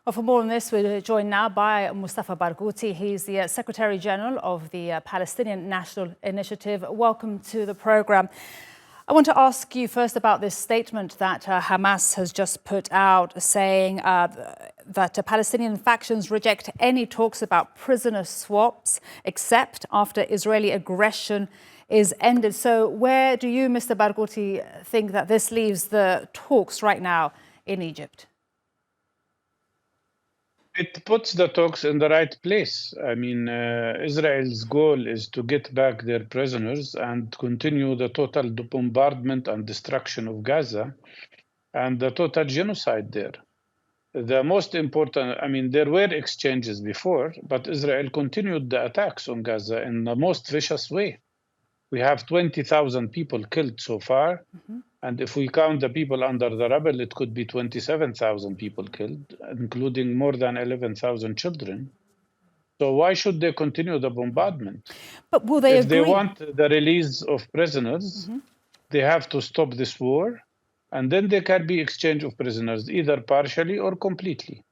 Well, for more on this, we're joined now by Mustafa Barghouti. He's the Secretary General of the Palestinian National Initiative. Welcome to the program. I want to ask you first about this statement that Hamas has just put out, saying that Palestinian factions reject any talks about prisoner swaps except after Israeli aggression is ended. So where do you, Mr. Barghouti, think that this leaves the talks right now in Egypt? It puts the talks in the right place. I mean, Israel's goal is to get back their prisoners and continue the total bombardment and destruction of Gaza and the total genocide there. The most important, I mean, there were exchanges before, but Israel continued the attacks on Gaza in the most vicious way. We have 20,000 people killed so far. And if we count the people under the rubble, it could be 27,000 people killed, including more than 11,000 children. So why should they continue the bombardment? But will they agree? If they want the release of prisoners, they have to stop this war, and then there can be exchange of prisoners, either partially or completely.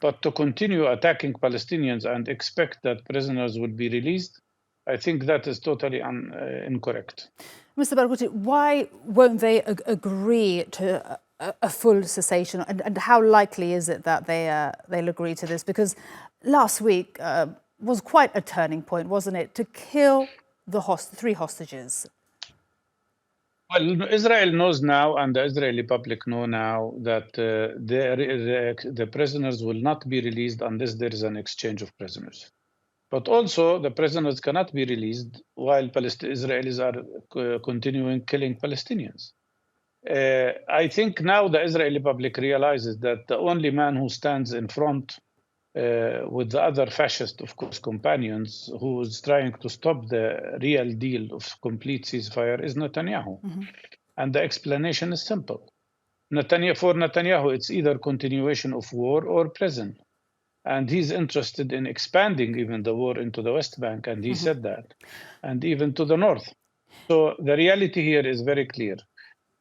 But to continue attacking Palestinians and expect that prisoners will be released, I think that is totally incorrect. Mr. Barghouti, why won't they agree to a full cessation, and how likely is it that they'll agree to this? Because last week was quite a turning point, wasn't it, to kill the three hostages? Well, Israel knows now, and the Israeli public know now, that the prisoners will not be released unless there is an exchange of prisoners. But also, the prisoners cannot be released while Israelis are continuing killing Palestinians. I think now the Israeli public realizes that the only man who stands in front with the other fascist, of course, companions, who is trying to stop the real deal of complete ceasefire is Netanyahu. And the explanation is simple. For Netanyahu, it's either continuation of war or prison. And he's interested in expanding even the war into the West Bank, and he said that, and even to the north. So the reality here is very clear.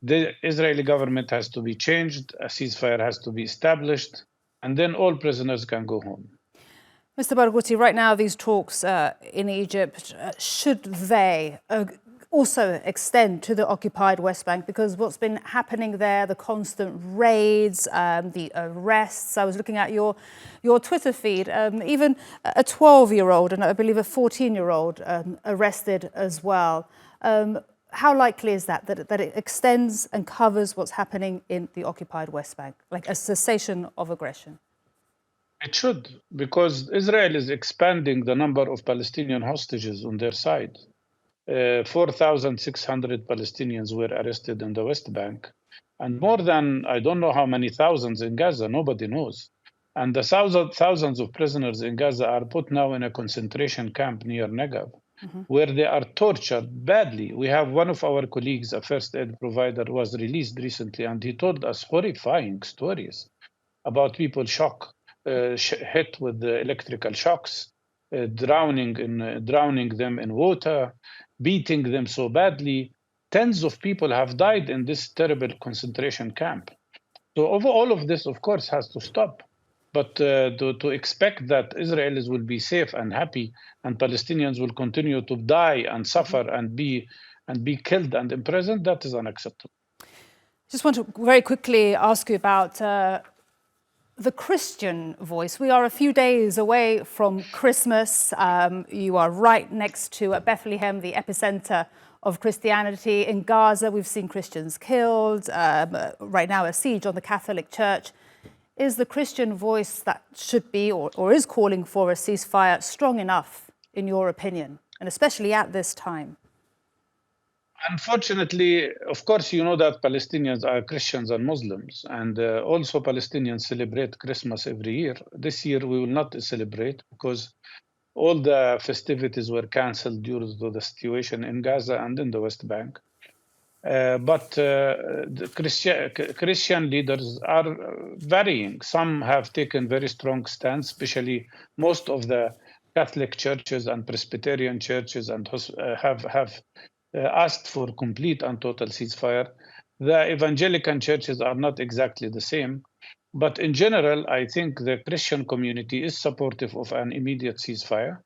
The Israeli government has to be changed, a ceasefire has to be established, and then all prisoners can go home. Mr. Barghouti, right now these talks in Egypt, should they also extend to the occupied West Bank? Because what's been happening there, the constant raids, the arrests. I was looking at your Twitter feed, even a 12-year-old and I believe a 14-year-old arrested as well. How likely is that it extends and covers what's happening in the occupied West Bank, like a cessation of aggression? It should, because Israel is expanding the number of Palestinian hostages on their side. 4,600 Palestinians were arrested in the West Bank, and more than, I don't know how many thousands in Gaza, nobody knows. And the thousands of prisoners in Gaza are put now in a concentration camp near Negev, where they are tortured badly. We have one of our colleagues, a first aid provider, was released recently, and he told us horrifying stories about people hit with the electrical shocks, drowning them in water, beating them so badly. Tens of people have died in this terrible concentration camp. So all of this, of course, has to stop. But to expect that Israelis will be safe and happy and Palestinians will continue to die and suffer and be killed and imprisoned, that is unacceptable. Just want to very quickly ask you about the Christian voice. We are a few days away from Christmas. You are right next to Bethlehem, the epicenter of Christianity. In Gaza, we've seen Christians killed. Right now, a siege on the Catholic Church. Is the Christian voice that should be or is calling for a ceasefire strong enough, in your opinion, and especially at this time? Unfortunately, of course, you know that Palestinians are Christians and Muslims, and also Palestinians celebrate Christmas every year. This year, we will not celebrate because all the festivities were canceled due to the situation in Gaza and in the West Bank. But the Christian leaders are varying. Some have taken very strong stands, especially most of the Catholic churches and Presbyterian churches, and have asked for complete and total ceasefire. The evangelical churches are not exactly the same. But in general, I think the Christian community is supportive of an immediate ceasefire.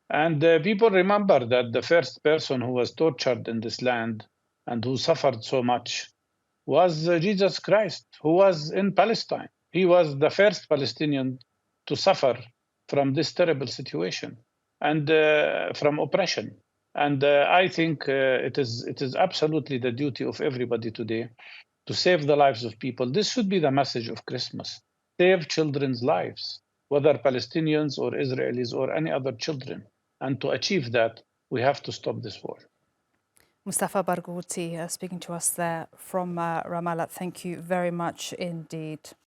And people remember that the first person who was tortured in this land and who suffered so much was Jesus Christ, who was in Palestine. He was the first Palestinian to suffer from this terrible situation and from oppression. And I think it is absolutely the duty of everybody today to save the lives of people. This should be the message of Christmas. Save children's lives, whether Palestinians or Israelis or any other children. And to achieve that, we have to stop this war. Mustafa Barghouti speaking to us there from Ramallah. Thank you very much indeed.